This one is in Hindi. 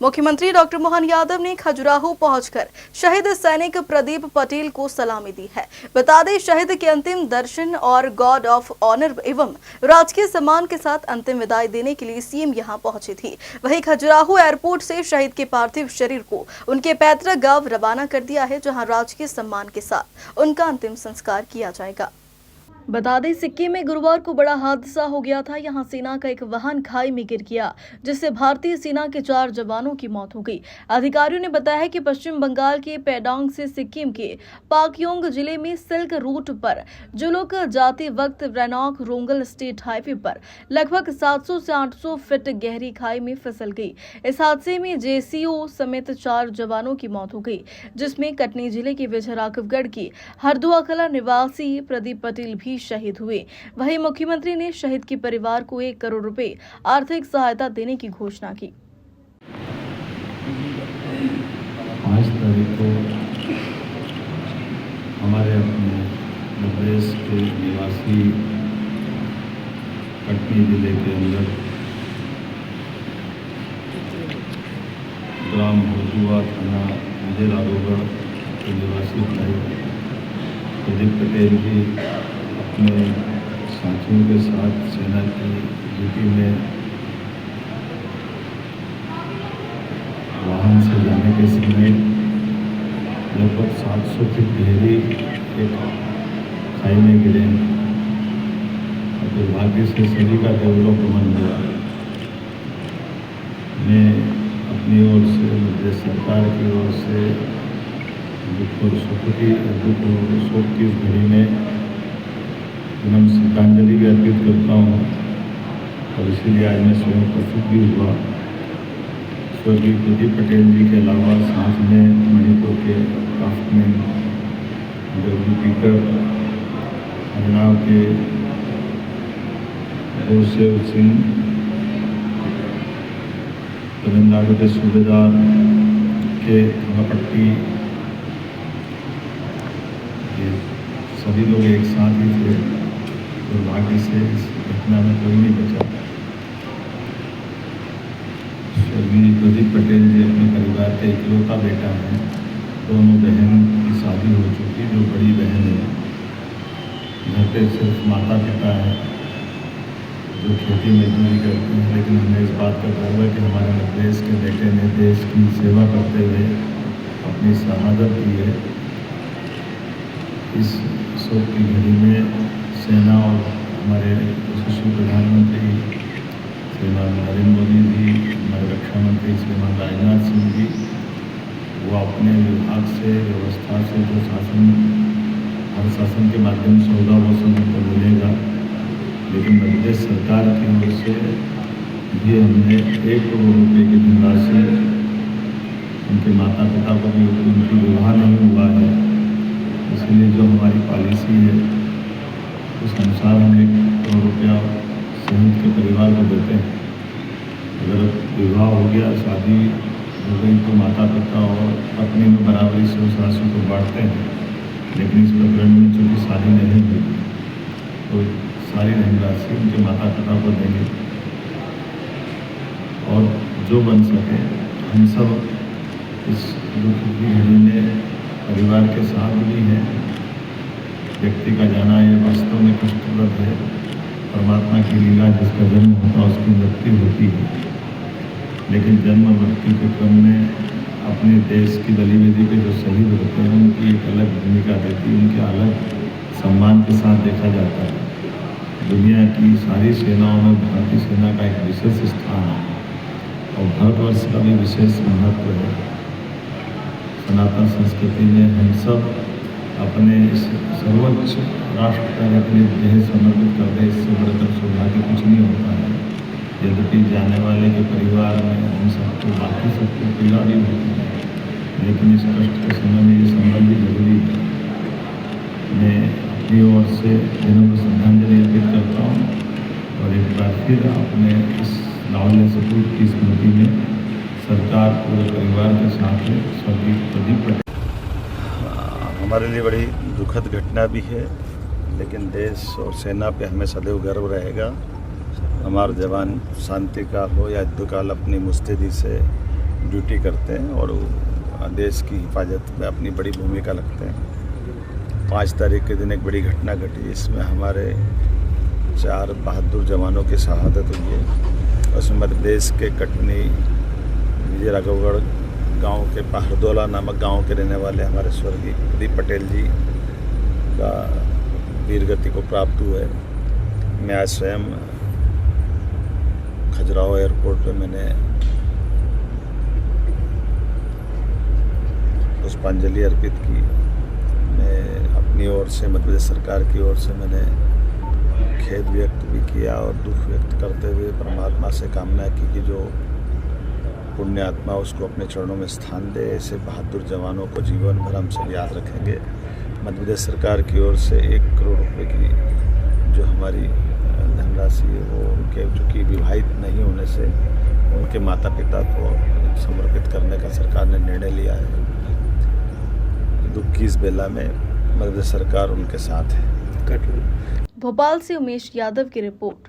मुख्यमंत्री डॉक्टर मोहन यादव ने खजुराहो पहुंचकर शहीद सैनिक प्रदीप पटेल को सलामी दी है। बता दें, शहीद के अंतिम दर्शन और गार्ड ऑफ ऑनर एवं राजकीय सम्मान के साथ अंतिम विदाई देने के लिए सीएम यहां पहुंची थी। वहीं खजुराहो एयरपोर्ट से शहीद के पार्थिव शरीर को उनके पैतृक गांव रवाना कर दिया है, जहां राजकीय सम्मान के साथ उनका अंतिम संस्कार किया जाएगा। बता दें, सिक्किम में गुरुवार को बड़ा हादसा हो गया था। यहां सेना का एक वाहन खाई में गिर गया, जिससे भारतीय सेना के 4 जवानों की मौत हो गई। अधिकारियों ने बताया कि पश्चिम बंगाल के पेडांग से सिक्किम के पाक्योंग जिले में सिल्क रूट पर जो लोग जाते वक्त रेनॉक रोंगल स्टेट हाईवे पर लगभग 700 से 800 फीट गहरी खाई में फिसल गई। इस हादसे में जेसीओ समेत 4 जवानों की मौत हो गई, जिसमें कटनी जिले के विजय राघवगढ़ की हरदुआ कला निवासी प्रदीप पटेल भी शहीद हुए। वहीं मुख्यमंत्री ने शहीद के परिवार को 1 करोड़ रुपए आर्थिक सहायता देने की घोषणा की। 5 तारीख को हमारे अपने प्रदेश के निवासी कटनी जिले के अंदर ग्राम हरदुआ थाना विजय राघवगढ़ के निवासी भाई प्रदीप पटेल जी अपने साथियों के साथ सेना की ड्यूटी में वाहन से जाने के समय लगभग 700 फीट गहरी एक खाई में गिरे और दुर्भाग्य से सभी का डेवलपमेंट हुआ। मैं अपनी ओर से, प्रदेश सरकार की ओर से दुख और शोक की इस घड़ी में मैं श्रद्धांजलि भी अर्पित करता हूँ और इसीलिए आज मैं स्वयं उपस्थित भी हुआ। स्वर्गीय प्रदीप पटेल जी के अलावा साथ में मणिपुर के काफ्टमैन डब्ल्यू पीकर, हरियाणा के गुरसेव सिंह, तमिलनाडु के सूबेदार के थंगापट्टी, ये सभी लोग एक साथ ही थे। दुर्भाग्य से इस घटना में कोई नहीं बचा। स्वर्गीय प्रदीप पटेल जी अपने परिवार के इकलौता बेटा हैं। दोनों बहन की शादी हो चुकी, जो बड़ी बहन है। घर पे सिर्फ माता पिता है जो खेती मजदूरी करते हैं, लेकिन हमें इस बात का गर्व है कि हमारे देश के बेटे ने देश की सेवा करते हुए अपनी शहादत दी है। इस शोक की घड़ी में सेना और हमारे यशस्वी प्रधानमंत्री श्रीमान नरेंद्र मोदी जी, हमारे रक्षा मंत्री श्रीमान राजनाथ सिंह जी, वो अपने विभाग से, व्यवस्था से जो हर शासन के माध्यम से होगा वो सब उनको मिलेगा। लेकिन प्रदेश सरकार की ओर से भी हमने 1 करोड़ रुपये की धनराशि उनके माता पिता को भी, उनकी विवाह नहीं हुआ है, इसलिए जो हमारी पॉलिसी है उस अनुसार हम 1 करोड़ रुपया शहीद के परिवार को देते हैं। अगर विवाह हो गया, शादी हो गई, तो माता पिता और पत्नी में बराबरी से उस राशि को बांटते हैं। लेकिन इस प्रकरण में चूँकि शादी नहीं हुई तो सारी धनराशि उनके माता पिता को देंगे और जो बन सके हम सब इस दुख की घड़ी में परिवार के साथ भी हैं। व्यक्ति का जाना ये वास्तव में कष्टप्रद है। परमात्मा की लीला, जिसका जन्म होता है उसकी मृत्यु होती है, लेकिन जन्म मृत्यु के क्रम में अपने देश की बलि वेदी पे जो शहीद होते हैं उनकी एक अलग भूमिका देती है, उनके अलग सम्मान के साथ देखा जाता है। दुनिया की सारी सेनाओं में भारतीय सेना का एक विशेष स्थान है और भारतवर्ष का भी विशेष महत्व है। सनातन संस्कृति में हम सब अपने इस सर्वोच्च राष्ट्र का अपनी देह समर्पित कर दे, इससे बढ़कर सौभाग्य कुछ नहीं होता है। यद्यपि जाने वाले के परिवार में हम सबको, बाकी सबको पीड़ा भी होती है, लेकिन इस कष्ट के समय में ये संबंध भी जरूरी है। मैं अपनी ओर से विनम्र श्रद्धांजलि अर्पित करता हूँ और एक बार फिर अपने इस लावण्य सपूत की स्मृति में सरकार पूरे परिवार के साथ है। स्वर्गीय प्रदीप पटेल हमारे लिए बड़ी दुखद घटना भी है, लेकिन देश और सेना पे हमें सदैव गर्व रहेगा। हमारे जवान शांति काल हो या युद्ध काल अपनी मुस्तैदी से ड्यूटी करते हैं और वो देश की हिफाजत में अपनी बड़ी भूमिका रखते हैं। 5 तारीख के दिन एक बड़ी घटना घटी, इसमें हमारे 4 बहादुर जवानों की शहादत हुई है। उसमें मध्य प्रदेश के कटनी विजय राघवगढ़ गांव के पहरदोला नामक गांव के रहने वाले हमारे स्वर्गीय प्रदीप पटेल जी का वीरगति को प्राप्त हुआ है। मैं आज स्वयं खजुराहो एयरपोर्ट पे मैंने पुष्पांजलि अर्पित की। मैं अपनी ओर से मध्य प्रदेश सरकार की ओर से मैंने खेद व्यक्त भी किया और दुख व्यक्त करते हुए परमात्मा से कामना की कि जो पुण्य आत्मा उसको अपने चरणों में स्थान दे। ऐसे बहादुर जवानों को जीवन भर हम सब याद रखेंगे। मध्य प्रदेश सरकार की ओर से 1 करोड़ रुपए की जो हमारी धनराशि है वो उनके चूँकि विवाहित नहीं होने से उनके माता पिता को समर्पित करने का सरकार ने निर्णय लिया है। दुख की इस बेला में मध्य प्रदेश सरकार उनके साथ है। भोपाल से उमेश यादव की रिपोर्ट।